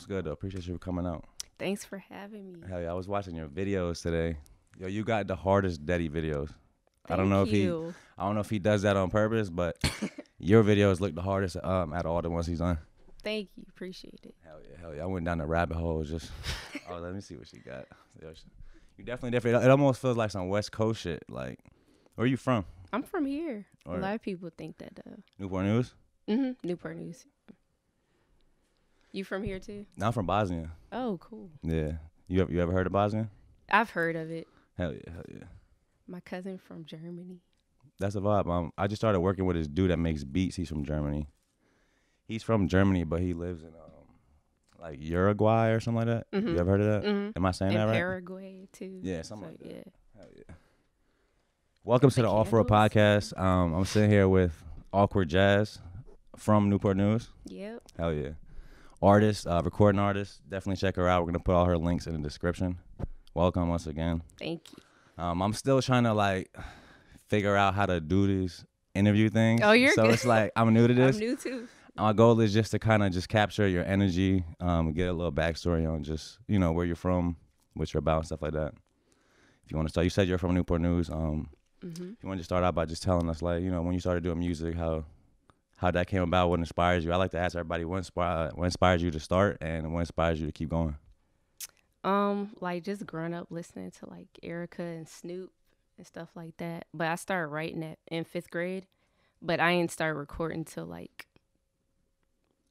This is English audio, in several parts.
What's good though? Appreciate you for coming out. Thanks for having me. Hell yeah, I was watching your videos today. Yo, you got the hardest Daddy videos. Thank I don't know if he does that on purpose, but your videos look the hardest out of all the ones he's on. Thank you. Appreciate it. Hell yeah. I went down the rabbit hole just let me see what she got. Yo, you definitely different. It almost feels like some West Coast shit. Like, where are you from? I'm from here. A lot of people think that though. Newport News? Newport News. You from here too? No, I'm from Bosnia. Oh, cool. Yeah. You ever heard of Bosnia? I've heard of it. Hell yeah. My cousin from Germany. That's a vibe. I just started working with this dude that makes beats. He's from Germany. He's from Germany, but he lives in like Uruguay or something like that. You ever heard of that? Am I saying that right? Paraguay too. Yeah, something like that. Yeah. Hell yeah. Welcome to the Off-World Podcast. I'm sitting here with Awkward Jazz from Newport News. Yep. Hell yeah. Artist, recording artist. Definitely check her out. We're gonna put all her links in the description. Welcome once again. Thank you. I'm still trying to like figure out how to do these interview things. Oh, you're good. So it's like I'm new to this. I'm new too. My goal is just to kind of just capture your energy, get a little backstory on just, where you're from, what you're about, and stuff like that. If you want to start, you said you're from Newport News. If you want to start out by just telling us, like, when you started doing music, how that came about, what inspires you. I like to ask everybody what inspires you to start and what inspires you to keep going. Like just growing up listening to like Erica and Snoop and stuff like that. But I started writing it in 5th grade, but I didn't start recording till like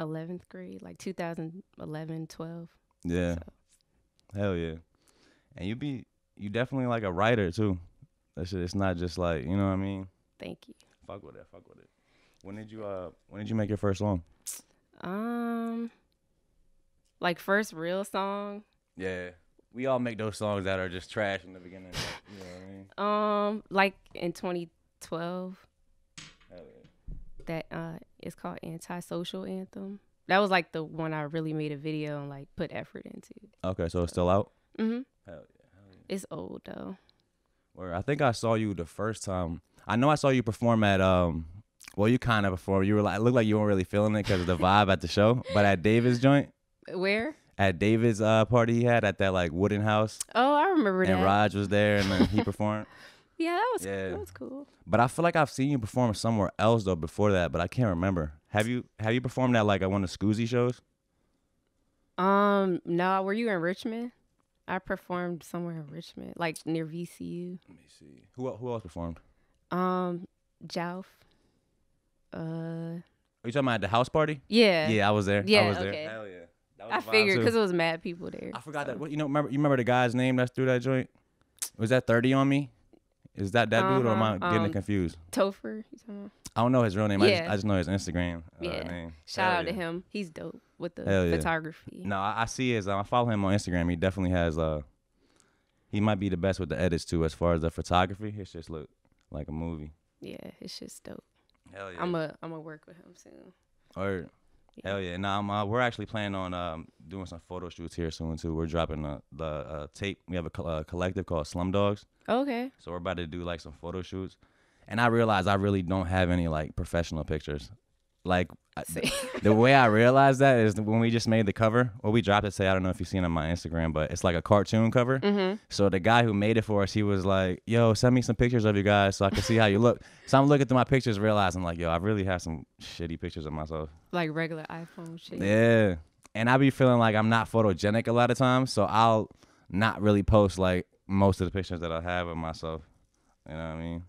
11th grade, like 2011, 12. Yeah. So. Hell yeah. And you definitely like a writer too. That shit, it's not just like, you know what I mean? Thank you. Fuck with it. When did you make your first song? Like first real song. Yeah. We all make those songs that are just trash in the beginning. Like, you know what I mean? Like in 2012. Hell yeah. That it's called Antisocial Anthem. That was like the one I really made a video and like put effort into. Okay, so it's still out? Mm-hmm. Hell yeah. It's old though. Where I think I saw you the first time. I know I saw you perform at well, you kind of performed. You were like, it looked like you weren't really feeling it because of the vibe at the show. But at David's joint. Where? At David's party he had at that like wooden house. Oh, I remember that. And Raj was there and then he performed. Yeah, that was cool. But I feel like I've seen you perform somewhere else though before that, but I can't remember. Have you performed at like one of the Scoozy shows? No. Were you in Richmond? I performed somewhere in Richmond, like near VCU. Let me see. Who else performed? Jouf. Are you talking about the house party? Yeah. Yeah, I was there. Yeah, I was okay. there. Hell yeah. That was I figured because it was mad people there. I forgot that. You remember the guy's name that's through that joint? Was that 30 on me? Is that dude or am I getting it confused? Topher. You talking about? I don't know his real name. Yeah. I just know his Instagram yeah. name. Shout out to him. He's dope with the photography. No, I see his. I follow him on Instagram. He definitely has. He might be the best with the edits too, as far as the photography. His just look like a movie. Yeah, it's just dope. Hell yeah. I'm a work with him soon. Or, yeah. Hell yeah. Nah, we're actually planning on doing some photo shoots here soon too. We're dropping the tape. We have a collective called Slum Dogs. Okay. So we're about to do like some photo shoots. And I realized I really don't have any like professional pictures. Like the way I realized that is when we just made the cover. Well, we dropped it. I don't know if you've seen it on my Instagram, but it's like a cartoon cover. Mm-hmm. So the guy who made it for us, he was like, "Yo, send me some pictures of you guys so I can see how you look." So I'm looking through my pictures, realizing like, "Yo, I really have some shitty pictures of myself." Like regular iPhone shit. Yeah, and I be feeling like I'm not photogenic a lot of times, so I'll not really post like most of the pictures that I have of myself. You know what I mean?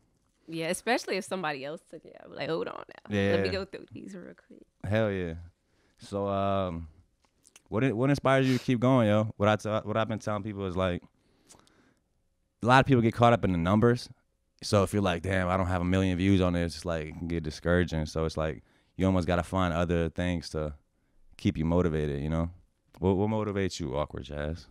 Yeah, especially if somebody else took it. I'm like, hold on now. Yeah. Let me go through these real quick. Hell yeah. So what inspires you to keep going, yo? What I've been telling people is like a lot of people get caught up in the numbers. So if you're like, damn, I don't have 1 million views on this, it's like it can get discouraging. So it's like you almost gotta find other things to keep you motivated, you know? What motivates you, Awkward Jazz?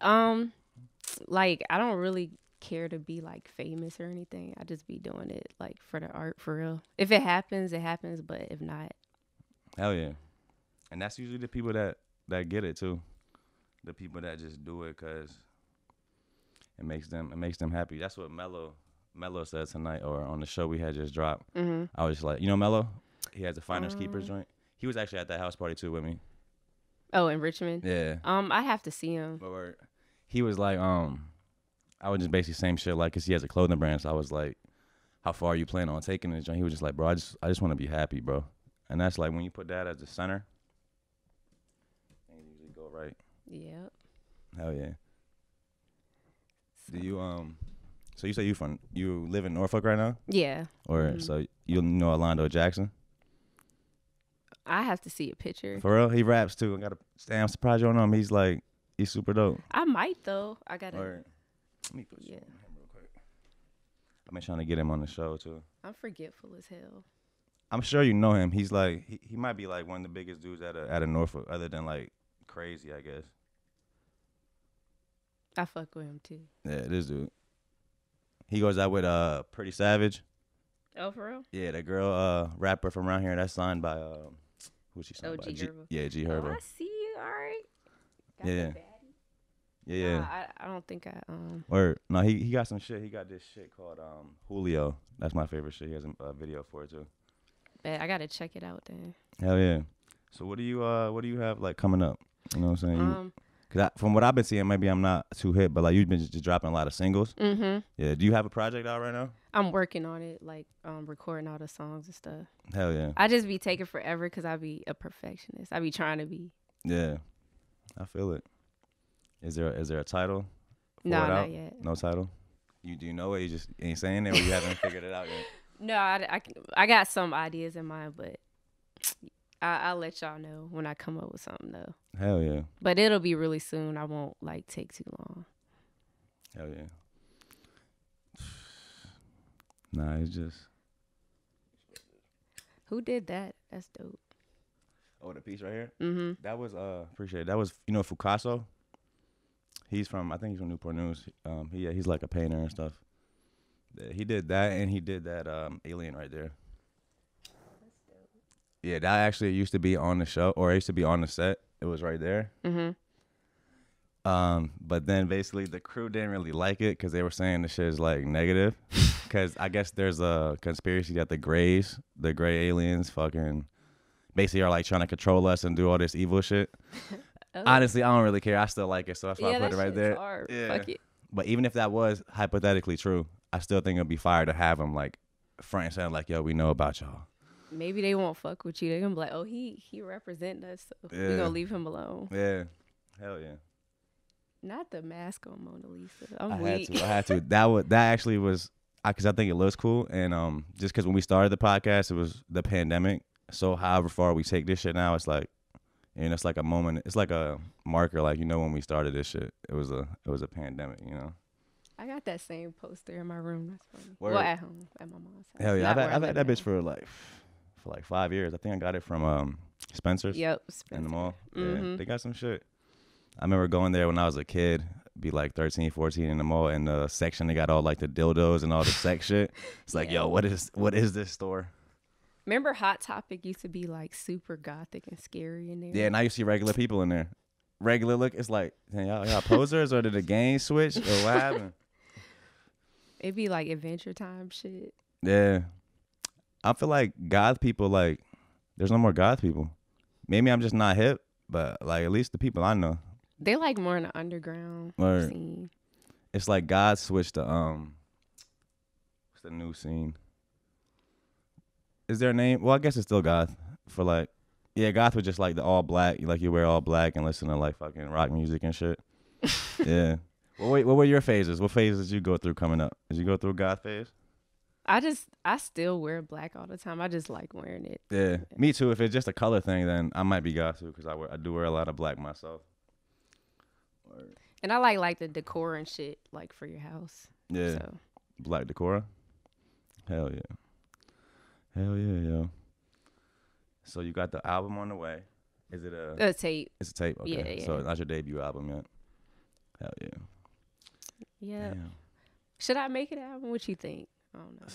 Like I don't really care to be like famous or anything. I just be doing it like for the art for real. If it happens, it happens, but if not. Hell yeah. And that's usually the people that get it too. The people that just do it because it makes them happy. That's what Mello said tonight or on the show we had just dropped. Mm-hmm. I was just like, Mello? He has a Finders Keepers joint. He was actually at that house party too with me. Oh, in Richmond. Yeah. I have to see him. But he was like, I was just basically same shit, like, cause he has a clothing brand. So I was like, how far are you planning on taking this? And he was just like, bro, I just want to be happy, bro. And that's like when you put that as the center, things usually go right. Yep. Hell yeah. Do you So you say you live in Norfolk right now? Yeah. Or so you know Orlando Jackson? I have to see a picture. For real, he raps too. I'm surprised you don't know him. He's super dope. I might though. I gotta. Let me put you on him real quick. I've been trying to get him on the show too. I'm forgetful as hell. I'm sure you know him. He's like he might be like one of the biggest dudes at a Norfolk, other than like Crazy, I guess. I fuck with him too. Yeah, this dude. He goes out with Pretty Savage. Oh, for real? Yeah, the girl rapper from around here that's signed by who's she signed by? G Herbo. Yeah, G Herbo. Oh, I see you. All right. Got Yeah. the baddie. Yeah. Nah, I don't think I Or no, he got some shit. He got this shit called Julio. That's my favorite shit. He has a video for it too. Bet I gotta check it out then. Hell yeah. So what do you have like coming up? You know what I'm saying? Cause from what I've been seeing, maybe I'm not too hip, but like you've been just dropping a lot of singles. Mm-hmm. Yeah. Do you have a project out right now? I'm working on it, like recording all the songs and stuff. Hell yeah. I just be taking forever because I be a perfectionist. I be trying to be. Yeah. I feel it. Is there a title? No, not yet. No title. Do you know it? You just ain't saying it, or you haven't figured it out yet? No, I got some ideas in mind, but I'll let y'all know when I come up with something though. Hell yeah. But it'll be really soon. I won't like take too long. Hell yeah. Nah, it's just. Who did that? That's dope. Oh, the piece right here. Mm-hmm. That was appreciate it. That was Fukaso. I think he's from Newport News. He's like a painter and stuff. Yeah, he did that, and he did that alien right there. That's dope. Yeah, that actually used to be on the show, or it used to be on the set. It was right there. Mm-hmm. But then basically the crew didn't really like it because they were saying the shit is like negative. Because I guess there's a conspiracy that the gray aliens, fucking basically are like trying to control us and do all this evil shit. Oh. Honestly, I don't really care. I still like it, so that's why I put it right there. Hard. Yeah. Fuck it. But even if that was hypothetically true, I still think it'd be fire to have them like front and center, like, yo, we know about y'all. Maybe they won't fuck with you. They're gonna be like, oh, he representing us, so Yeah. we're gonna leave him alone. Yeah. Hell yeah. Not the mask on Mona Lisa. I'm I weak. had to. That actually was because I think it looks cool, and just because when we started the podcast, it was the pandemic. So however far we take this shit now, it's like, and it's like a moment. It's like a marker, like, you know, when we started this shit, it was a pandemic, you know. I got that same poster in my room. That's funny. Word. Well, at home, at my mom's house. Hell yeah, Not where I've I had live that bitch now. for like 5 years. I think I got it from Spencer's. Yep. In the mall. Mm-hmm. Yeah, they got some shit. I remember going there when I was a kid, be like 13, 14 in the mall, and the section they got all like the dildos and all the sex shit. It's like, Yeah. yo, what is this store? Remember Hot Topic used to be like super gothic and scary in there? Yeah, now you see regular people in there. Regular look, it's like, damn, y'all posers, or did the game switch, or what happened? It'd be like Adventure Time shit. Yeah. I feel like goth people, like, there's no more goth people. Maybe I'm just not hip, but like at least the people I know. They like more in the underground Word. scene. It's like God switched to what's the new scene? Is there a name? Well, I guess it's still goth. For like, yeah, goth was just like the all black, like you wear all black and listen to like fucking rock music and shit. Yeah. Well, wait, what were your phases? What phases did you go through coming up? Did you go through a goth phase? I still wear black all the time. I just like wearing it. Yeah, me too. If it's just a color thing, then I might be goth too, because I do wear a lot of black myself. And I like the decor and shit, like for your house. Yeah, So black decor. Hell yeah. Hell yeah, yo. So you got the album on the way. Is it a tape. It's a tape. Okay. Yeah. So it's not your debut album yet. Hell yeah. Yeah. Damn. Should I make it an album? What you think? I don't know.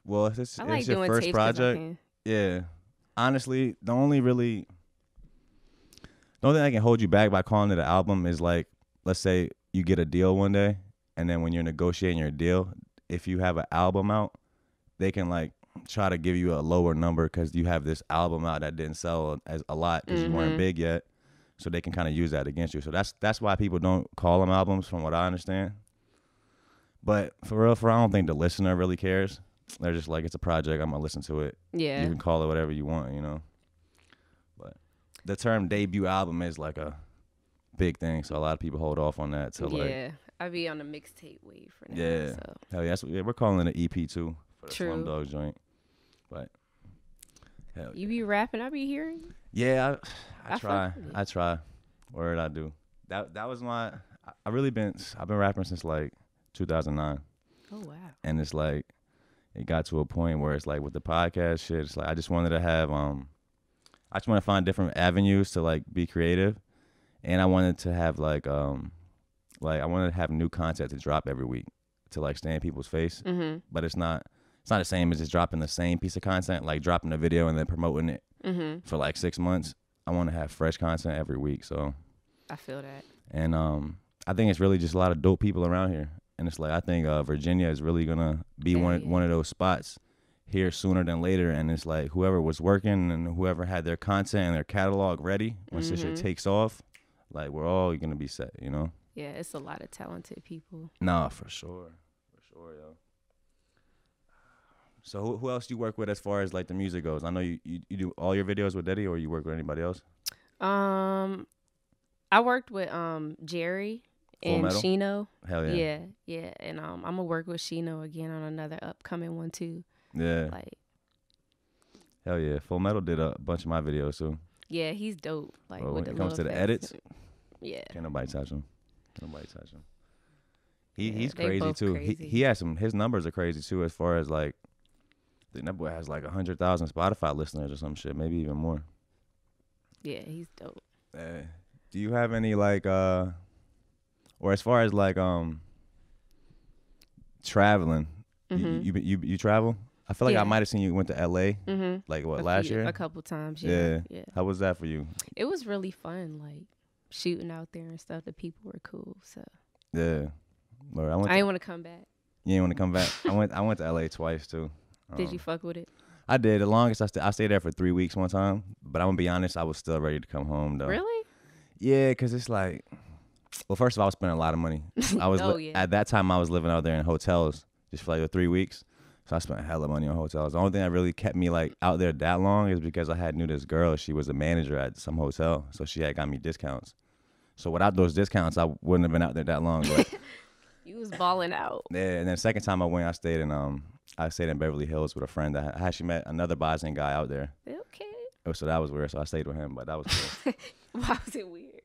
Well, if it's I like your doing first tapes 'cause I project, can. yeah. Honestly, the only thing that can hold you back by calling it an album is like, let's say you get a deal one day, and then when you're negotiating your deal, if you have an album out, they can like try to give you a lower number because you have this album out that didn't sell as a lot because you weren't big yet. so they can kind of use that against you. So that's why people don't call them albums, from what I understand. But for real, I don't think the listener really cares. They're just like, it's a project, I'm gonna listen to it. Yeah. You can call it whatever you want, you know. But the term debut album is like a big thing, so a lot of people hold off on that till like. I be on the mixtape wave for now. Yeah. So. Hell yeah, we're calling it an EP too for the True. Slumdog joint. But hell You be rapping, I be hearing you. yeah, I try. fuck with it. I try. Word I do. That was my. I've been rapping since like 2009, Oh wow. and it's like it got to a point where it's like with the podcast shit, it's like I just wanted to have I just want to find different avenues to like be creative, and I wanted to have like I wanted to have new content to drop every week to like stay in people's face, but it's not the same as just dropping the same piece of content, like dropping a video and then promoting it for like 6 months. I want to have fresh content every week, so I feel that. and I think it's really just a lot of dope people around here, and it's like I think Virginia is really gonna be one of those spots here sooner than later, and it's like whoever was working and whoever had their content and their catalog ready once this shit takes off, like we're all gonna be set, you know. Yeah, it's a lot of talented people. Nah, for sure, yo. So who else do you work with as far as like the music goes? I know you do all your videos with Diddy, or you work with anybody else? I worked with Jerry and Metal? Shino. Hell yeah. Yeah, and I'm gonna work with Shino again on another upcoming one too. Yeah. Like, hell yeah. Full Metal did a bunch of my videos too. yeah, he's dope. Like Well, with when the it comes to the love edits, fest. Yeah. can't nobody touch him. Yeah, He's they crazy both too. crazy. He has his numbers are crazy too, as far as like, I think that boy has like 100,000 Spotify listeners or some shit, maybe even more. Yeah, he's dope. Do you have any like or as far as like traveling, you travel? I feel like I Yeah. might have seen you went to LA like what last year? A couple times. Yeah. How was that for you? It was really fun. Like shooting out there and stuff. The people were cool. So Yeah. Lord, I didn't want to come back. You didn't want to come back? I went to LA twice too. Did you fuck with it? I did. The longest I stayed there for 3 weeks one time, but I'm gonna be honest, I was still ready to come home though. Really? Yeah, cause it's like, well, first of all, I was spending a lot of money. I was at that time I was living out there in hotels just for like 3 weeks, so I spent hella money on hotels. The only thing that really kept me like out there that long is because I had knew this girl. She was a manager at some hotel, so she had got me discounts. So without those discounts, I wouldn't have been out there that long. But You was balling out. yeah, and then the second time I went, I stayed in Beverly Hills with a friend. I actually met another Bosnian guy out there. Okay. So that was weird. So I stayed with him, but that was cool. Why was it weird?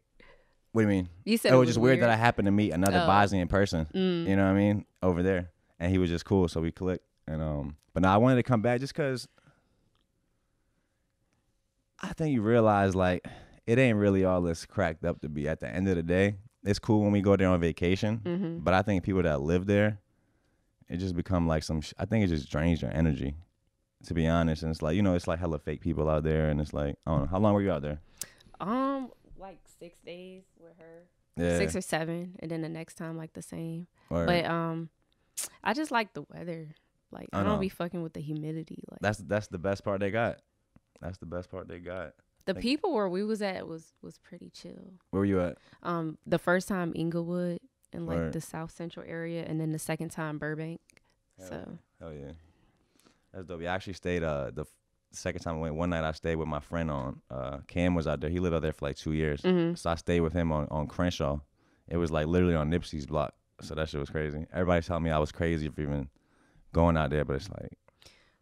What do you mean? You said it was just weird that I happened to meet another Oh. Bosnian person. You know what I mean? Over there, and he was just cool, so we clicked. And but now I wanted to come back just cause I think you realize like it ain't really all this cracked up to be. At the end of the day, it's cool when we go there on vacation, but I think people that live there, it just become like I think it just drains your energy, to be honest. And it's like, you know, it's like hella fake people out there, and it's like, I don't know. How long were you out there? Like 6 days with her. Yeah. 6 or 7, and then the next time like the same. Word. But I just like the weather. Like I know. don't be fucking with the humidity. Like That's the best part they got. That's the best part they got. the people where we was at was pretty chill. Where were you at? The first time Inglewood in like Word. the South Central area, and then the second time Burbank. Hell yeah. That's dope. Yeah, I actually stayed the second time I went. One night I stayed with my friend on Cam was out there. He lived out there for like 2 years. So I stayed with him on Crenshaw. It was like literally on Nipsey's block. So that shit was crazy. Everybody telling me I was crazy for even going out there, but it's like,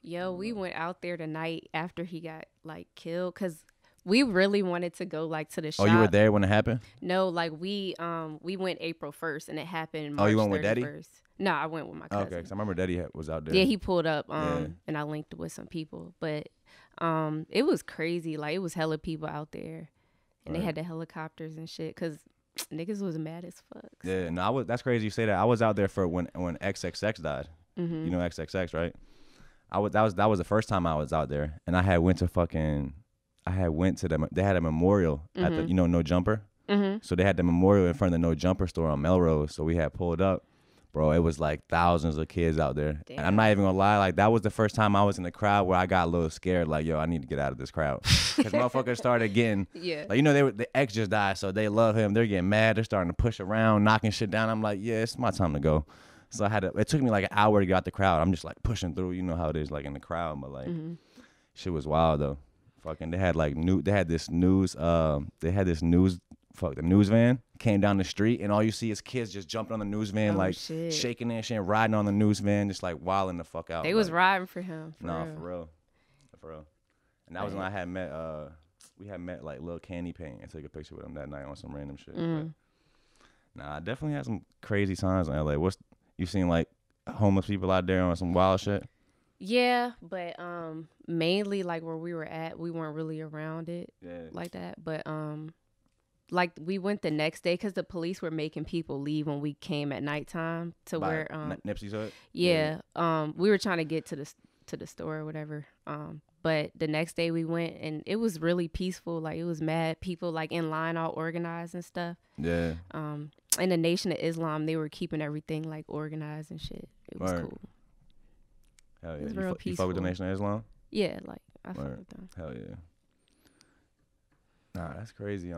Yo, we went out there the night after he got like killed, cause we really wanted to go like to the shop. Oh, you were there when it happened? No, like we went April 1st, and it happened March 31st. Oh, you went with Daddy? No, I went with my cousin. Okay, because I remember Daddy was out there. Yeah, he pulled up, Yeah. and I linked with some people, but it was crazy. Like it was hella people out there, and they had the helicopters and shit, cause niggas was mad as fuck. Yeah, no, that's crazy you say that. I was out there for when XXX died. You know XXX, right? That was the first time I was out there, and they had a memorial at the No Jumper. So they had the memorial in front of the No Jumper store on Melrose. So we had pulled up, Bro, it was like thousands of kids out there. Damn. And I'm not even gonna lie, like that was the first time I was in the crowd where I got a little scared, like, yo, I need to get out of this crowd. Because motherfuckers started getting, like, you know, the ex just died, so they love him. They're getting mad. They're starting to push around, knocking shit down. I'm like, yeah, it's my time to go. So it took me like an hour to get out the crowd. I'm just like pushing through, you know how it is, like in the crowd, but like, shit was wild though. Fucking, they had this news the news van came down the street, and all you see is kids just jumping on the news van, shaking their shit, riding on the news van, just like wilding the fuck out. They was riding for him. For real. And that was when I had met, we had met like Lil Candy Paint and took a picture with him that night on some random shit. But, nah, I definitely had some crazy times in LA. You seen like homeless people out there on some wild shit? Yeah, but mainly like where we were at, we weren't really around it like that. But like we went the next day because the police were making people leave when we came at nighttime to where Nipsey's hood. Yeah, we were trying to get to the store or whatever. But the next day we went and it was really peaceful. Like it was mad people like in line all organized and stuff. Yeah. In the Nation of Islam, they were keeping everything like organized and shit. It was cool. Hell yeah. It was real peaceful. You fuck with the Nation of Islam? Yeah, like I fuck with them. Hell yeah. Nah, that's crazy.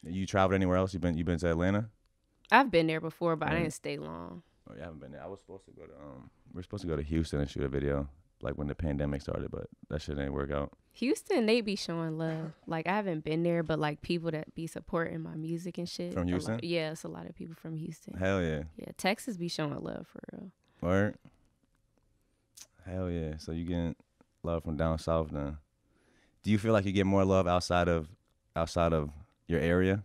You traveled anywhere else? You been to Atlanta? I've been there before, but I didn't stay long. Oh, you haven't been there. I was supposed to go to we're supposed to go to Houston and shoot a video, like when the pandemic started, but that shit didn't work out. Houston, they be showing love. Like I haven't been there, but like people that be supporting my music and shit. From Houston? Yeah, it's a lot of people from Houston. Hell yeah. Yeah, Texas be showing love for real. Word. Hell yeah. So you getting love from down south then? Do you feel like you get more love outside of your area?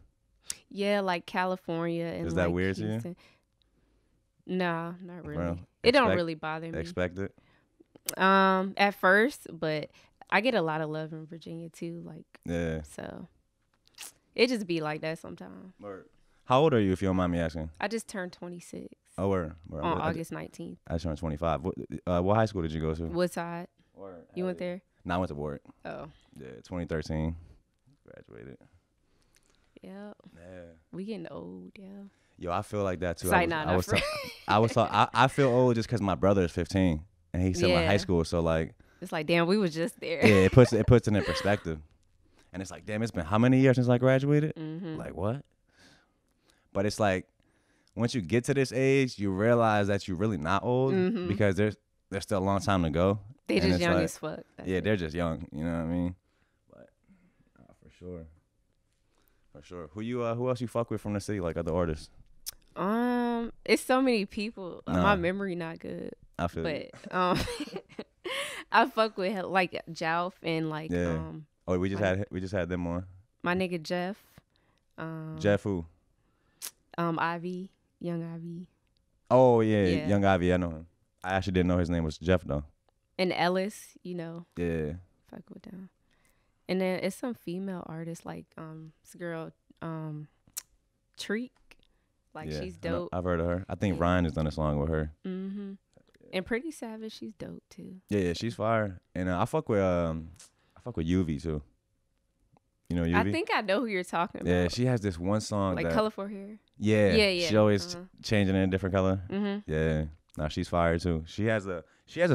Yeah, like California and is that like weird Houston. to you? No, not really. Well, it don't really bother me. Expect it? At first, but I get a lot of love in Virginia too. Like, yeah. So it just be like that sometimes. Word. How old are you, if you don't mind me asking? I just turned 26. Oh, word. On August 19th. I turned 25. What high school did you go to? Woodside. Word. You went there? No, I went to Warwick. Oh. Yeah, 2013. Graduated. Yep. Yeah. We getting old, yeah. Yo, I feel like that too. I feel old just because my brother is 15 and he's still in high school. So like, it's like, damn, we was just there. Yeah, it puts it in perspective, and it's like, damn, it's been how many years since I graduated? Like what? But it's like, once you get to this age, you realize that you're really not old because there's still a long time to go. They just young as fuck. They're just young. You know what I mean? But for sure. For sure. Who else you fuck with from the city, like other artists? It's so many people. My memory not good. I feel it. I fuck with like Jalf and like we just had them on. My nigga Jeff. Jeff who? Ivy, Young Ivy. Oh yeah, Young Ivy. I know him. I actually didn't know his name was Jeff though. And Ellis, you know. Yeah. Fuck with them. And then it's some female artists like this girl Treek. Like she's dope. I've heard of her. I think Ryan has done a song with her. And Pretty Savage, she's dope too. Yeah, she's fire. And I fuck with Yuvi too. You know Yuvi? I think I know who you're talking about. Yeah, she has this one song like colorful hair. Yeah. She always changing it in a different color. Yeah. Nah, she's fire too. She has a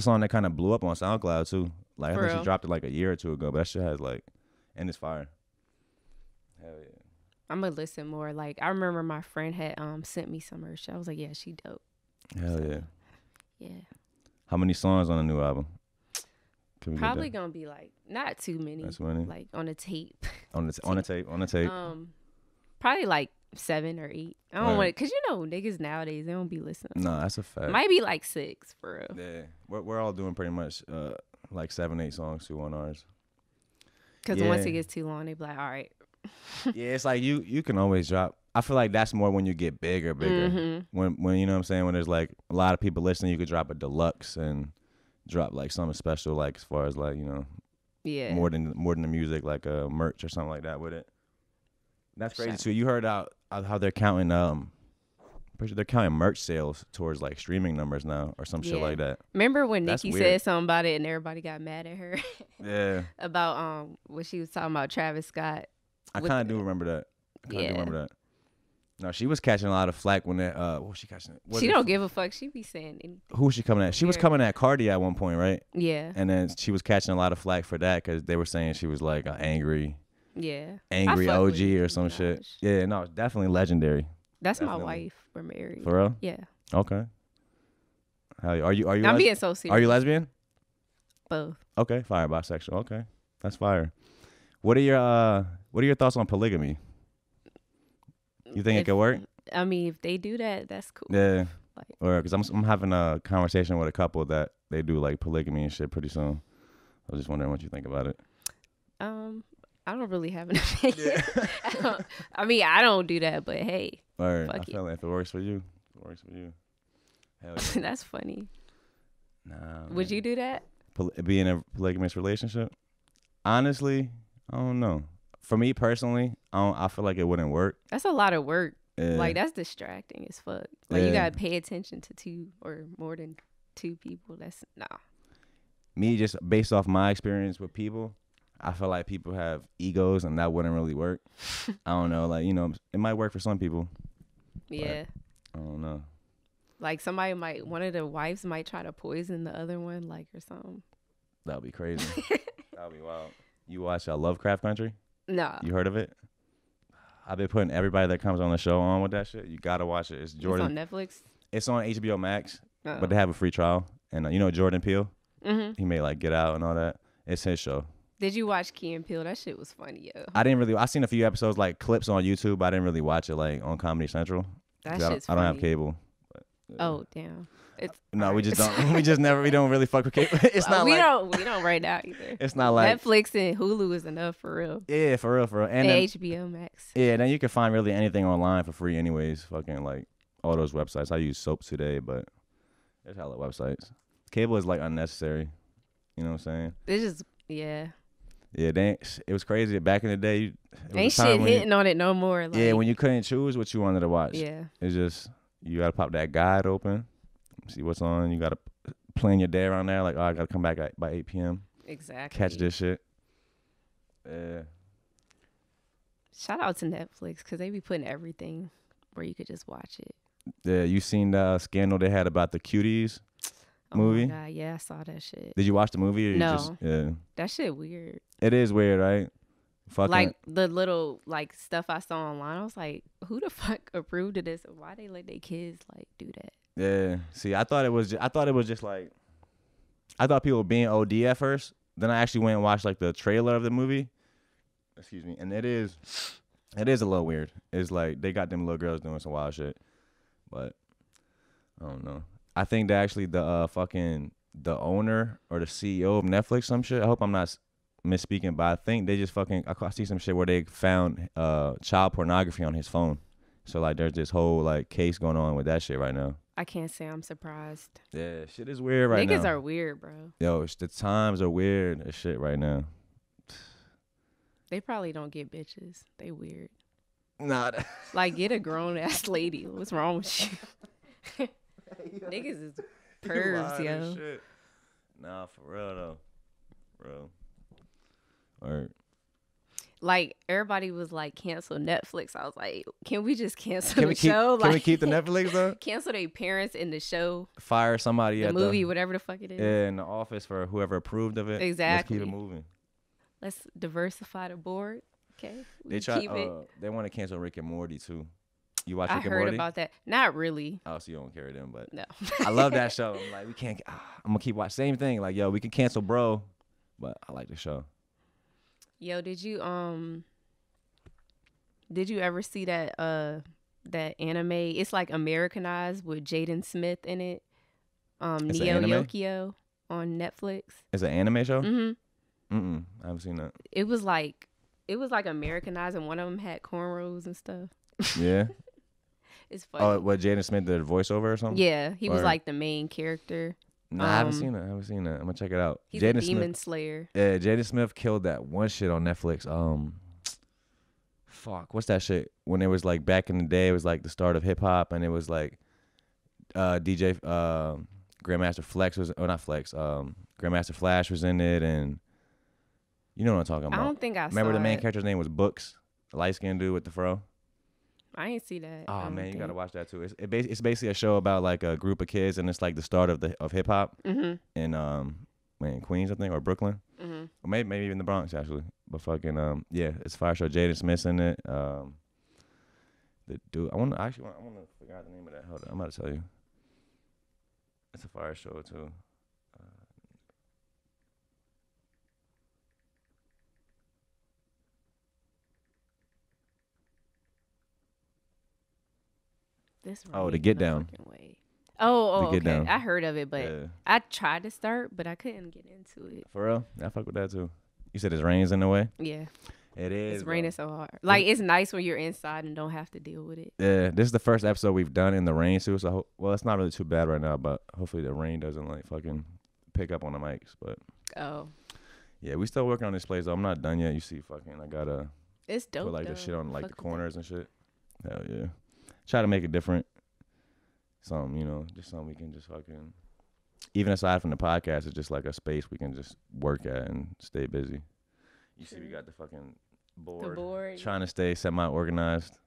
song that kind of blew up on SoundCloud too. Like I think she dropped it like a year or two ago, but that shit has like, and it's fire. Hell yeah. I'm gonna listen more. Like I remember my friend had sent me some of her shit. I was like, yeah, she dope. Hell yeah. Yeah. How many songs on the new album? Probably gonna be like not too many. That's many. Like on a tape. on the tape. Probably like 7 or 8. I don't want it because you know niggas nowadays they don't be listening. No, that's a fact. Might be like 6 for real. Yeah, we're all doing pretty much like 7-8 songs too on ours. Because once it gets too long, they be like, all right. Yeah, it's like you can always drop. I feel like that's more when you get bigger. When you know what I'm saying, when there's like a lot of people listening, you could drop a deluxe and drop like something special, like as far as like, you know, more than the music, like a merch or something like that with it. That's crazy too. You heard how they're counting they're counting merch sales towards like streaming numbers now or some shit like that. Remember when Nicki said something about it and everybody got mad at her? Yeah. About what she was talking about Travis Scott. I kind of do remember that. No, she was catching a lot of flack when that. What was she catching? She don't give a fuck. She be saying anything. Who was she coming at? She was coming at Cardi at one point, right? Yeah. And then she was catching a lot of flack for that because they were saying she was like an angry OG or some shit. Yeah, no, definitely legendary. That's definitely. my wife. We're married. For real? Yeah. Okay. Hell yeah. Are you? I'm being so serious. Are you lesbian? Both. Okay, fire. Bisexual. Okay, that's fire. What are your thoughts on polygamy? You think it could work? I mean, if they do that, that's cool. Yeah. Or because I'm having a conversation with a couple that they do like polygamy and shit pretty soon. I was just wondering what you think about it. I don't really have an opinion. Yeah. I don't do that, but hey. Or I feel like if it works for you, it works for you. Hell yeah. That's funny. Nah. Would you do that? Be in a polygamous relationship? Honestly, I don't know. For me personally, I feel like it wouldn't work. That's a lot of work. Yeah. Like, that's distracting as fuck. Like, you gotta pay attention to 2 or more than 2 people. That's nah. Me, just based off my experience with people, I feel like people have egos and that wouldn't really work. I don't know. Like, it might work for some people. Yeah. I don't know. Like, one of the wives might try to poison the other one, like, or something. That would be crazy. That would be wild. You watch Lovecraft Country? No. You heard of it? I've been putting everybody that comes on the show on with that shit. You gotta watch it. It's Jordan. It's on Netflix? It's on HBO Max, but they have a free trial. And you know Jordan Peele? Mm-hmm. He made like Get Out and all that. It's his show. Did you watch Key and Peele? That shit was funny, yo. I seen a few episodes, like clips on YouTube, but I didn't really watch it like on Comedy Central. That shit's funny. I don't have cable. But, oh, damn. No, we just don't. We don't really fuck with cable. It's not we don't right now either. It's not like Netflix and Hulu is enough for real. Yeah, for real. And then, HBO Max. Yeah, then you can find really anything online for free anyways. Fucking like all those websites. I use Soap Today, but there's hella websites. Cable is like unnecessary. You know what I'm saying? It's just Yeah, it was crazy. Back in the day, ain't shit hitting on it no more. Like, yeah, when you couldn't choose what you wanted to watch. Yeah. It's just, you got to pop that guide open, see what's on. You got to plan your day around there. Like, I got to come back by 8 p.m. Exactly. Catch this shit. Yeah. Shout out to Netflix because they be putting everything where you could just watch it. Yeah, you seen the scandal they had about the Cuties movie? Oh my God, yeah, I saw that shit. Did you watch the movie? Or no. Yeah. That shit weird. It is weird, right? Fucking like the little like stuff I saw online, I was like, who the fuck approved of this? Why they let their kids like do that? Yeah. See, I thought it was just like, I thought people were being OD at first. Then I actually went and watched like the trailer of the movie. Excuse me. And it is a little weird. It's like they got them little girls doing some wild shit. But I don't know. I think that actually the owner or the CEO of Netflix, some shit. I hope I'm not misspeaking, but I think they just I see some shit where they found child pornography on his phone. So like there's this whole like case going on with that shit right now. I can't say I'm surprised. Yeah, shit is weird right now. Niggas are weird, bro. Yo, the times are weird as shit right now. They probably don't get bitches. They weird. Nah. Like, get a grown ass lady. What's wrong with you? Niggas is pervs, yo. Shit. Nah, for real though. Bro. Or like everybody was like, cancel Netflix. I was like, can we just cancel the show? Can we keep the Netflix though? Cancel their parents in the show. Fire somebody at the movie, whatever the fuck it is. Yeah, in the office for whoever approved of it. Exactly. Let's keep it moving. Let's diversify the board. Okay. They want to cancel Rick and Morty too. You watch Rick and Morty? I heard about that. Not really. Oh, so you don't carry them, but no. I love that show. I'm like, we can't. I'm gonna keep watching. Same thing. Like, yo, we can cancel, bro, but I like the show. Yo, did you ever see that anime? It's like Americanized with Jaden Smith in it. Neo Yokio on Netflix. It's an anime show? Mm-hmm. I haven't seen that. It was like Americanized, and one of them had cornrows and stuff. Yeah. It's funny. Oh, what, Jaden Smith did a voiceover or something? Yeah, he was like the main character. No, I haven't seen that. I'm gonna check it out. He's a demon slayer. Yeah, Jaden Smith killed that one shit on Netflix. Fuck, what's that shit? When it was like back in the day, it was like the start of hip hop, and it was like DJ Grandmaster Flex was, or not Flex, Grandmaster Flash was in it, and you know what I'm talking about. I don't think I remember saw the main it. character's name was Books, the light skinned dude with the fro. I ain't see that. Oh man, you gotta watch that too. It's basically a show about like a group of kids, and it's like the start of hip hop in Queens, I think, or Brooklyn, or maybe even the Bronx actually. But fucking yeah, it's a fire show. Jaden Smith's in it. The dude, I want to figure out the name of that. Hold on, I'm about to tell you. It's a fire show too. The Get Down. Oh, The Get okay. Down. I heard of it, but Yeah. I tried to start, but I couldn't get into it. For real? I fuck with that too. You said it's rains in the way? Yeah. It is. It's raining so hard. Like, it's nice when you're inside and don't have to deal with it. Yeah, this is the first episode we've done in the rain too. So, well, it's not really too bad right now, but hopefully the rain doesn't like fucking pick up on the mics. But yeah, we still working on this place though. I'm not done yet. You see, fucking, I gotta it's dope. put like though. the shit on like Fuck the corners and shit. Hell yeah. Try to make it different. Something, just something we can just fucking. Even aside from the podcast, it's just like a space we can just work at and stay busy. You see, we got the fucking board. Trying to stay semi-organized.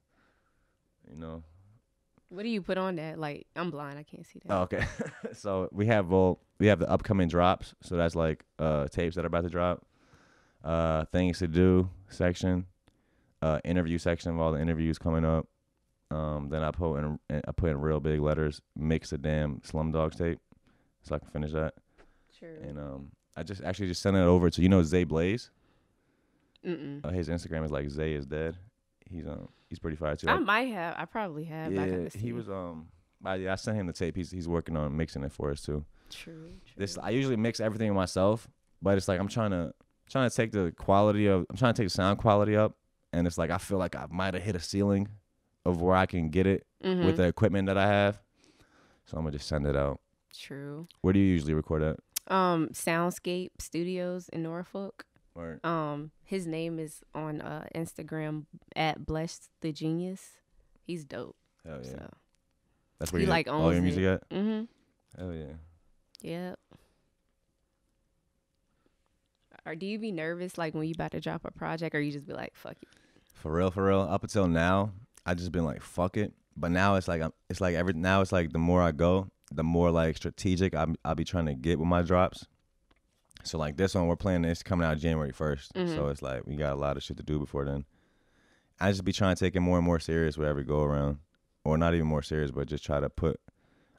What do you put on that? Like, I'm blind. I can't see that. Oh, okay. So we have the upcoming drops. So that's like tapes that are about to drop. Things to do section. Interview section of all the interviews coming up. Then I put in real big letters, mix a damn Slumdogs tape, so I can finish that. True. And I just sent it over to Zay Blaze. His Instagram is like Zay is dead. He's pretty fire too. I probably have. Yeah, he was I sent him the tape. He's working on mixing it for us too. True. I usually mix everything myself, but it's like I'm trying to take the sound quality up, and it's like I feel like I might have hit a ceiling of where I can get it with the equipment that I have. So I'm gonna just send it out. True. Where do you usually record at? Soundscape Studios in Norfolk. Right. His name is on Instagram at Blessed the Genius. He's dope. Hell yeah. So. That's where you like all your music at? Hell yeah. Yep. Or do you be nervous like when you about to drop a project, or you just be like, fuck it? For real. Up until now, I just been like, fuck it. But now it's like the more I go, the more like strategic I'll be trying to get with my drops. So like this one, we're playing this coming out January 1st. So it's like we got a lot of shit to do before then. I just be trying to take it more and more serious with every go around, or not even more serious, but just try to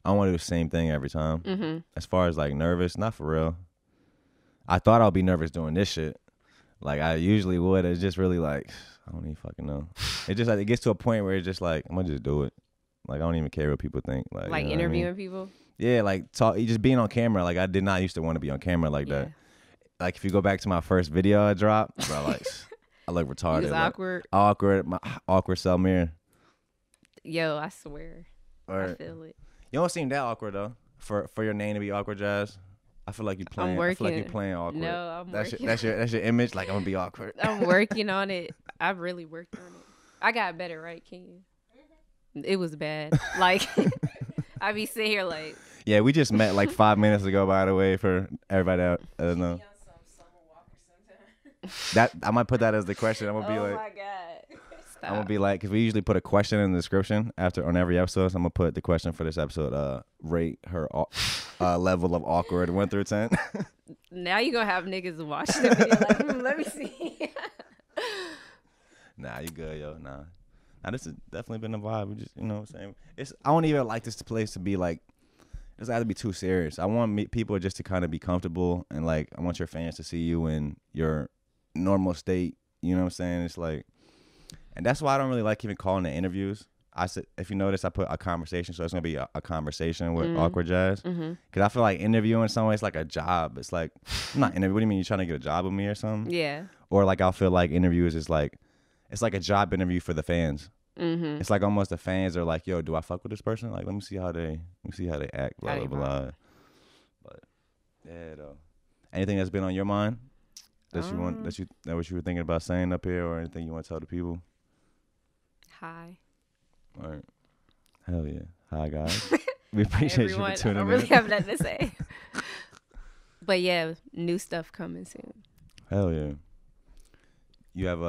I don't want to do the same thing every time. As far as like nervous, not for real. I thought I'd be nervous doing this shit. Like I usually would. It's just really like, I don't even fucking know. It just like, it gets to a point where it's just like, I'm gonna just do it. Like I don't even care what people think. Like interviewing people? Yeah, like just being on camera. Like I did not used to want to be on camera like that. Like if you go back to my first video I dropped, bro, like I look retarded. You was awkward. My awkward Selmir. Yo, I swear. I feel it. You don't seem that awkward though. For your name to be Awkward Jazz. I feel like you're playing. I feel like you're playing awkward. No, I'm working. That's your image. Like I'm gonna be awkward. I'm working on it. I've really worked on it. I got better, right? Can you? It was bad. Like I be sitting here like. Yeah, we just met like 5 minutes ago. By the way, for everybody out, I don't know. That I might put that as the question. I'm gonna be like. Oh my god. Stop. I'm gonna be like, because we usually put a question in the description on every episode. So I'm gonna put the question for this episode. Rate her level of awkward 1 through 10. Now you gonna have niggas watch the video like, let me see. Nah, you good, yo. Nah, this has definitely been a vibe. We just, you know what I'm saying? I don't even like this place to be like, it doesn't have to be too serious. I want people just to kind of be comfortable, and like, I want your fans to see you in your normal state. You know what I'm saying? It's like, and that's why I don't really like even calling it interviews. I said, if you notice, I put a conversation, so it's gonna be a conversation with Awkward Jazz. Because I feel like interviewing someone is like a job. It's like, I'm not interviewing. What do you mean? You trying to get a job with me or something? Yeah. Or like, I'll feel like interviews is like, it's like a job interview for the fans. It's like almost the fans are like, yo, do I fuck with this person? Like, let me see how they act. Blah blah blah. But yeah, though. Anything that's been on your mind that what you were thinking about saying up here, or anything you want to tell the people? Hi. All right. Hell yeah. Hi, guys. We appreciate you for tuning in. I really have nothing to say. But yeah, new stuff coming soon. Hell yeah. You have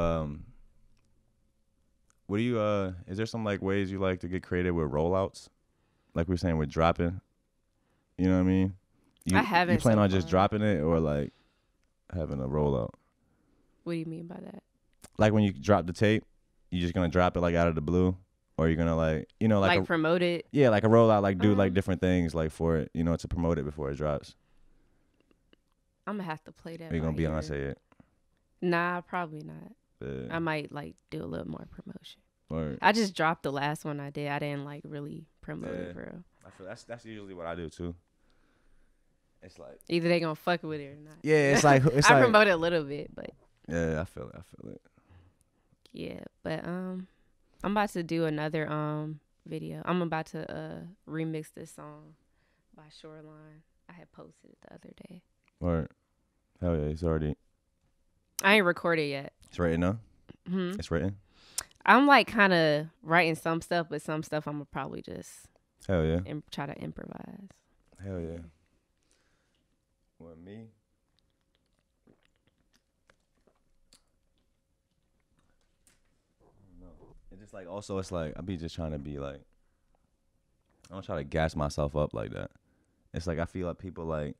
What do you is there some like ways you like to get creative with rollouts? Like we were saying with dropping. You know what I mean? I haven't. You plan so on just far. dropping it or like having a rollout? What do you mean by that? Like when you drop the tape, you just gonna drop it like out of the blue, or you're gonna like you know like, Like promote it? yeah, like a rollout, like do like different things like for it, you know, to promote it before it drops. I'm gonna have to play that. Are you gonna by ear. Beyonce it? Nah, probably not. Yeah. I might like do a little more promotion. Or I just dropped the last one I did. I didn't like really promote it, bro. I feel that's usually what I do too. It's like Either they gonna fuck with it or not. yeah, it's like it's I like promote it a little bit, but yeah, I feel it. yeah. But I'm about to do another video. I'm about to remix this song by Shoreline. I had posted it the other day. Or hell yeah, it's already I ain't recorded yet. it's written now. Hmm. It's written. I'm like kind of writing some stuff, but some stuff I'm gonna probably just Hell yeah. try to improvise. Hell yeah. Well, me. It's just like also it's like I be just trying to be like I don't try to gas myself up like that. It's like I feel like people like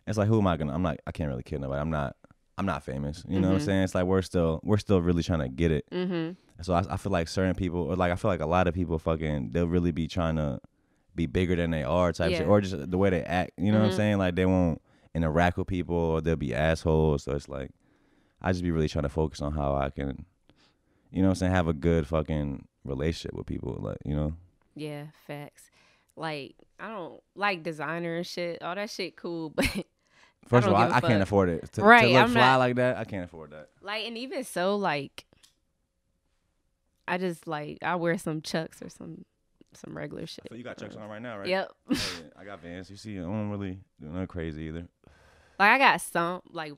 it's like who am I gonna I can't really kid nobody. I'm not famous. You know what I'm saying? It's like we're still really trying to get it. Mm-hmm. So I feel like certain people or like I feel like a lot of people fucking they'll really be trying to be bigger than they are type shit. Or just the way they act. You know what I'm saying? Like they won't interact with people or they'll be assholes. So it's like I just be really trying to focus on how I can, you know what I'm saying, have a good fucking relationship with people. Like, you know? Yeah, facts. Like, I don't like designer and shit. All that shit cool, but First of all, I can't afford it. To look fly like that, I can't afford that. Like, and even so, like, I just like I wear some Chucks or some regular shit. So you got Chucks on right now, right? Yep. Oh, yeah. I got Vans. You see, I don't really do nothing crazy either. Like I got some, like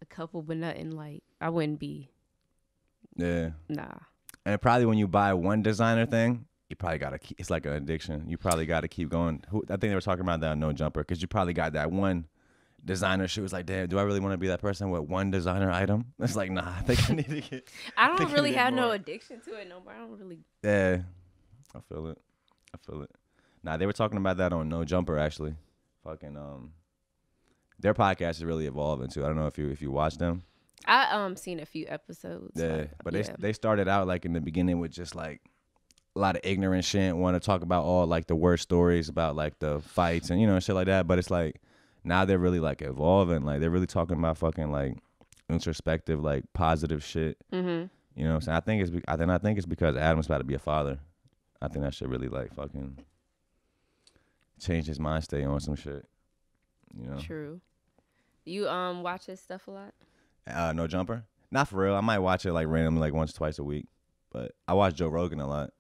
a couple, but nothing like I wouldn't be. Yeah. Nah. And probably when you buy one designer thing, you probably gotta keep. It's like an addiction. You probably gotta keep going. I think they were talking about that on No Jumper because you probably got that one designer shoe. It's like, damn, do I really want to be that person with one designer item? It's like, nah. I think I need to get. I don't really have no addiction to it no more. I don't really. Yeah, I feel it. Nah, they were talking about that on No Jumper actually. Fucking their podcast is really evolving too. I don't know if you watch them. I seen a few episodes. Yeah, but they started out like in the beginning with just like a lot of ignorant shit, want to talk about all like the worst stories about like the fights and you know shit like that. But it's like now they're really like evolving, like they're really talking about fucking like introspective, like positive shit. Mm-hmm. You know what I'm saying? I think it's because Adam's about to be a father. I think that should really like fucking change his mind state on some shit. You know? True. You watch his stuff a lot? No Jumper? Not for real. I might watch it like randomly like once, twice a week. But I watch Joe Rogan a lot.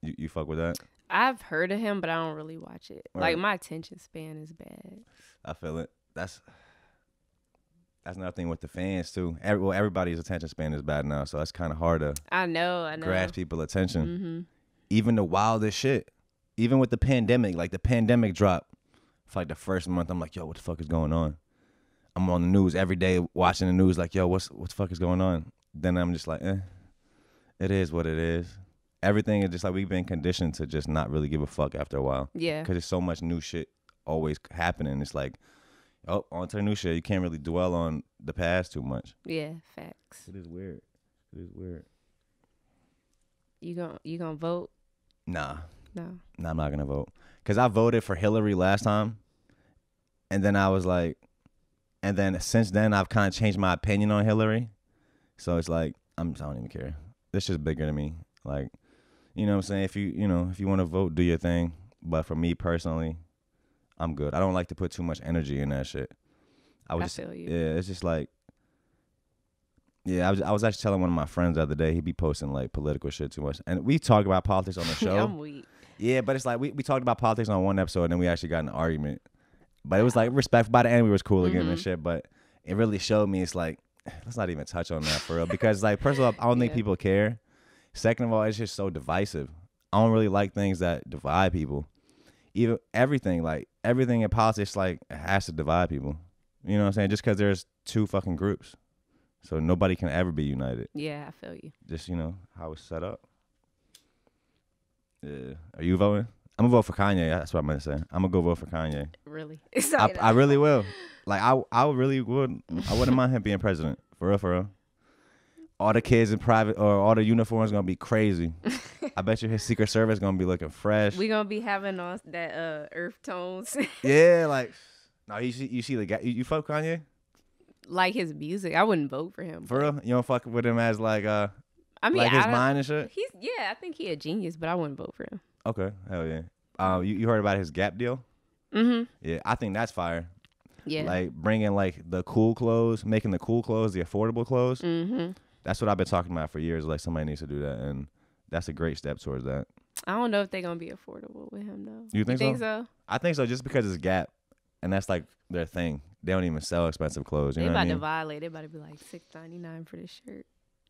You fuck with that? I've heard of him, but I don't really watch it. Right. Like my attention span is bad. I feel it. That's another thing with the fans too. Everybody's attention span is bad now, so that's kind of hard to I know. grasp people's attention. Mm-hmm. Even the wildest shit. Even with the pandemic, like the pandemic dropped for like the first month, I'm like, yo, what the fuck is going on? I'm on the news every day watching the news like, yo, what the fuck is going on? Then I'm just like, it is what it is. Everything is just like we've been conditioned to just not really give a fuck after a while. Yeah. Because there's so much new shit always happening. It's like, oh, on to the new shit. You can't really dwell on the past too much. Yeah, facts. It is weird. You gonna vote? Nah. No. Nah, I'm not gonna vote. Cause I voted for Hillary last time, and then I was like, and then since then I've kind of changed my opinion on Hillary. So it's like I don't even care. This shit's bigger than me. Like, you know what I'm saying? If you want to vote, do your thing. But for me personally, I'm good. I don't like to put too much energy in that shit. I feel you. Yeah, it's just like, yeah, I was actually telling one of my friends the other day, he'd be posting like political shit too much. And we talk about politics on the show. I'm weak. Yeah, but it's like we talked about politics on one episode and then we actually got in an argument. But it was like respect. By the end, we was cool again and shit. But it really showed me it's like, let's not even touch on that for real. Because like, first of all, I don't think people care. Second of all, it's just so divisive. I don't really like things that divide people. Even everything in politics, like, it has to divide people. You know what I'm saying? Just because there's two fucking groups. So nobody can ever be united. Yeah, I feel you. Just, how it's set up. Yeah. Are you voting? I'm gonna vote for Kanye. That's what I'm gonna say. I'm gonna go vote for Kanye. Really? I really will. Like I really would. I wouldn't mind him being president. For real, for real. All the kids in private or all the uniforms gonna be crazy. I bet you his Secret Service gonna be looking fresh. We gonna be having on that earth tones. Yeah, like no, you see the guy. You fuck Kanye? Like his music, I wouldn't vote for him. For real? You don't fuck with him as like I mean, like his mind and shit? I think he a genius, but I wouldn't vote for him. Okay, hell yeah. You heard about his Gap deal? Mm-hmm. Yeah, I think that's fire. Yeah. Like bringing like the cool clothes, making the cool clothes the affordable clothes. Mm-hmm. That's what I've been talking about for years. Like somebody needs to do that, and that's a great step towards that. I don't know if they're gonna be affordable with him though. You think so? I think so, just because it's Gap, and that's like their thing. They don't even sell expensive clothes. You know what I mean? They about to violate. They about to be like $6.99 for this shirt.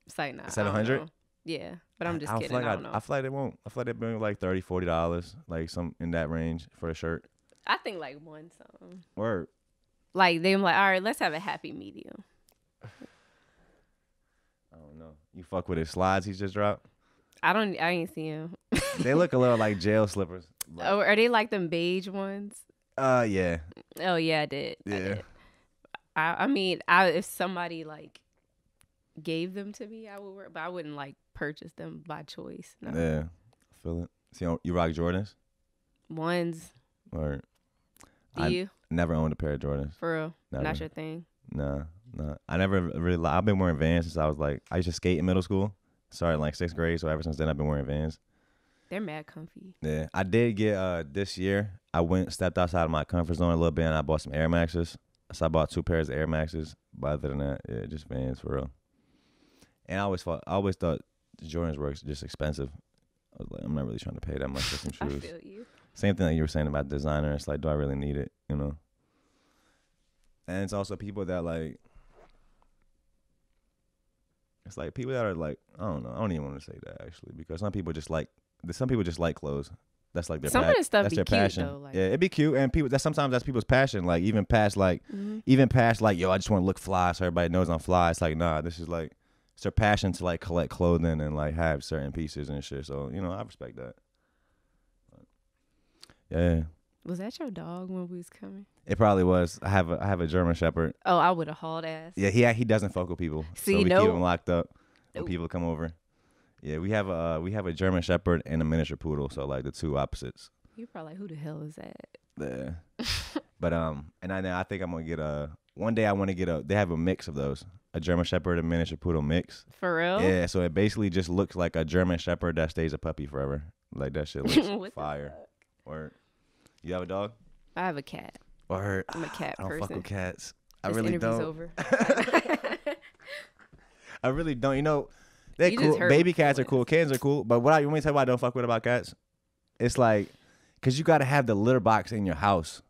It's like nah. $700? Yeah, but I'm just kidding. I don't know. feel like they won't. I feel like they'll bring like $30, $40, like some in that range for a shirt. I think like one something. Word. Like they're like, all right, let's have a happy medium. I don't know. You fuck with his slides he's just dropped? I ain't see him. They look a little like jail slippers. Oh, are they like them beige ones? Yeah. Oh yeah, I did. Yeah. I mean, if somebody like gave them to me, I would wear, but I wouldn't like purchase them by choice. No. Yeah. I feel it. See, you rock Jordans? Ones. Or Do you? Never owned a pair of Jordans. For real? Never. Not your thing? Nah. I never really. I've been wearing Vans since I was like. I used to skate in middle school. Started in like 6th grade, so ever since then I've been wearing Vans. They're mad comfy. Yeah, I did get this year. I stepped outside of my comfort zone a little bit, and I bought some Air Maxes. So I bought 2 pairs of Air Maxes. But other than that, yeah, just Vans for real. And I always thought the Jordans were just expensive. I was like, I'm not really trying to pay that much for some shoes. I feel you. Same thing that you were saying about designer. It's like, do I really need it? You know. And it's also people that like. It's like people that are like, I don't know. I don't even want to say that actually, because some people just like clothes. That's like their some of the stuff that's be their cute passion. though. Like, yeah, it'd be cute, and people sometimes that's people's passion. Like even past like, yo, I just want to look fly, so everybody knows I'm fly. It's like, nah, this is like, it's their passion to like collect clothing and like have certain pieces and shit. So I respect that. Yeah. Was that your dog when we was coming? It probably was. I have a German Shepherd. Oh, I would have hauled ass. Yeah, he doesn't fuck with people. See, so we no. keep him locked up when people come over. Yeah, we have a German Shepherd and a miniature poodle, so like the two opposites. You're probably like, who the hell is that? Yeah. But and I think I'm gonna get one day I want to get they have a mix of those, a German Shepherd and miniature poodle mix. For real? Yeah, so it basically just looks like a German Shepherd that stays a puppy forever. Like that shit looks fire. Or you have a dog? I have a cat. Or I'm a cat I don't person. fuck with cats. This I really interview's don't. over. I really don't. You know, they're You cool. just hurt Baby my cats are cool. Kittens are cool. But let me tell you why I don't fuck with about cats. It's like, cause you gotta have the litter box in your house.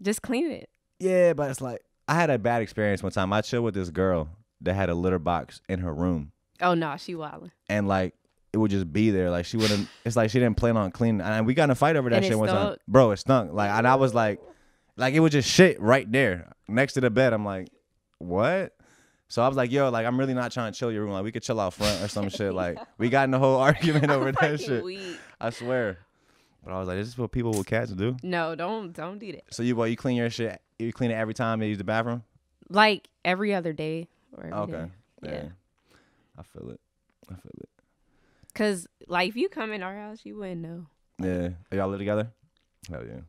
Just clean it. Yeah, but it's like I had a bad experience one time. I chilled with this girl that had a litter box in her room. Oh no, she wildin'. And like it would just be there. Like she wouldn't. It's like she didn't plan on cleaning. And we got in a fight over that And shit it one time. stunk? Bro, it stunk. Like, and I was like it was just shit right there next to the bed. I'm like, what? So I was like, yo, like I'm really not trying to chill your room. Like we could chill out front or some shit. Like we got in a whole argument over that shit. Weak. I swear. But I was like, this is what people with cats do. No, don't do that. So you clean your shit. You clean it every time they use the bathroom. Like every other day or every day. Yeah. I feel it. Cause like if you come in our house, you wouldn't know. Yeah. Y'all live together? Hell yeah.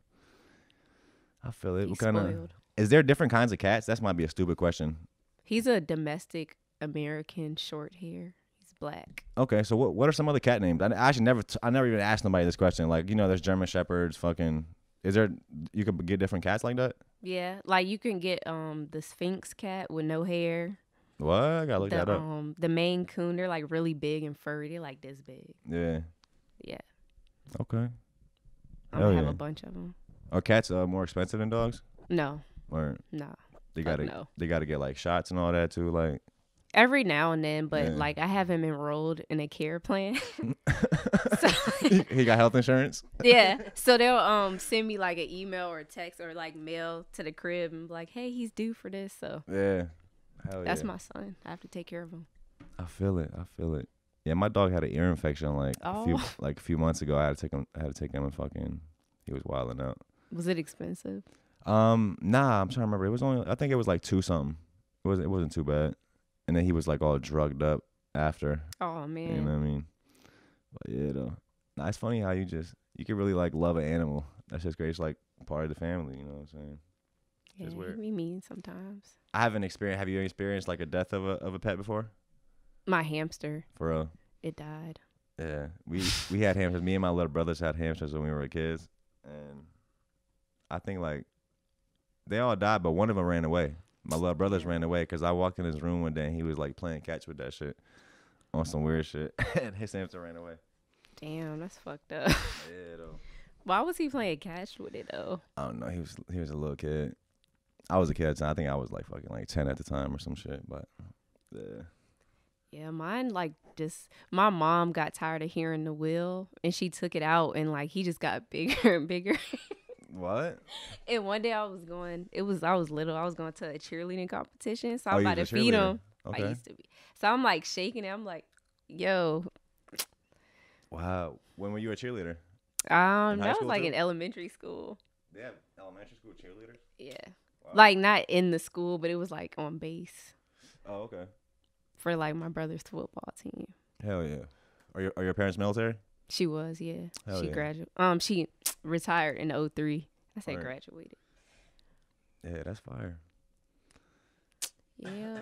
I feel it. He's What kind of? spoiled. Is there different kinds of cats? That might be a stupid question. He's a domestic American short hair. He's black. Okay, so what are some other cat names? I actually never even asked nobody this question. Like, there's German Shepherds, fucking. Is there, you could get different cats like that? Yeah, like you can get the Sphinx cat with no hair. What? I gotta look that up. The Maine Coon, they're like really big and furry. They're like this big. Yeah. Yeah. Okay. I have a bunch of them. Are cats more expensive than dogs? No. Or No. they gotta get like shots and all that too, like. Every now and then, but Yeah. like I have him enrolled in a care plan. So, He got health insurance? yeah. So they'll send me like an email or a text or like mail to the crib and be like, hey, he's due for this. So Yeah. Hell that's yeah. my son. I have to take care of him. I feel it. Yeah, my dog had an ear infection like Oh. a few months ago. I had to take him and fucking. He was wilding out. Was it expensive? Nah, I'm trying to remember. It was only, I think it was like 2 something. It wasn't too bad. And then he was like all drugged up after. Oh man. You know what I mean? But yeah, though. Nah, it's funny how you can really like love an animal. That's just great. It's like part of the family. You know what I'm saying? Yeah, It's weird. we mean sometimes. I haven't experienced. Have you experienced like a death of a pet before? My hamster, For real? it died. Yeah, we had hamsters. Me and my little brothers had hamsters when we were kids, and I think like they all died, but one of them ran away. My little brothers ran away because I walked in his room one day and he was like playing catch with that shit on some weird shit, and his hamster ran away. Damn, that's fucked up. Yeah, though. Why was he playing catch with it though? I don't know. He was a little kid. I was a kid at the time. I think I was like fucking like 10 at the time or some shit. But yeah. Yeah, mine like just my mom got tired of hearing the wheel and she took it out and like he just got bigger and bigger. What? And one day I was little. I was going to a cheerleading competition, so Oh, I'm you about to was a feed cheerleader? him. Okay. I used to be. So I'm like shaking it. I'm like, yo. Wow. When were you a cheerleader? That was school, like too? in elementary school. They have elementary school cheerleaders? Yeah. Wow. Like not in the school, but it was like on base Oh, okay. for like my brother's football team. Hell yeah. Are your parents military? She was, yeah. Hell She yeah. graduated. She retired in 03. I said Right. graduated. Yeah, that's fire. Yeah.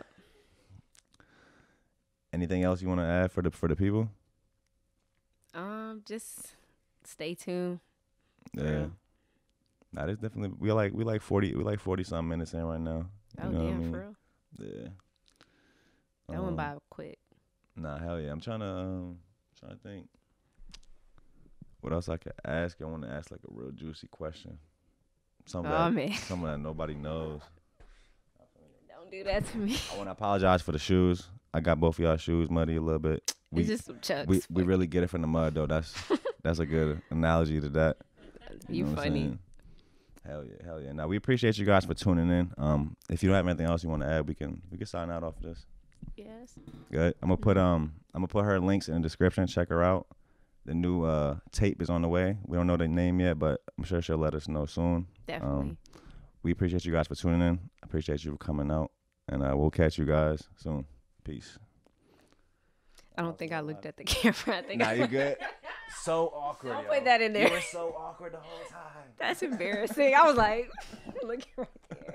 Anything else you want to add for the people? Just stay tuned. Yeah. real. Nah, this definitely we like 40 something minutes in right now. Oh, You know what I damn, mean? for real. Yeah. That went by quick. Nah, hell yeah. I'm trying to think. What else I could ask? I want to ask like a real juicy question. Something Man. something that nobody knows. Don't do that to me. I want to apologize for the shoes. I got both of y'all shoes muddy a little bit. It's just some chucks. We really get it from the mud though. That's a good analogy to that. You know what I'm funny. saying? Hell yeah. Now we appreciate you guys for tuning in. If you don't have anything else you want to add, we can sign out off of this. Yes. Good. I'm gonna put her links in the description. Check her out. The new tape is on the way. We don't know the name yet, but I'm sure she'll let us know soon. Definitely. We appreciate you guys for tuning in. I appreciate you for coming out, and we'll catch you guys soon. Peace. I don't think I looked at the camera. I think Nah, you good? So awkward. Don't yo. put that in there. You were so awkward the whole time. That's embarrassing. I was like, looking right there.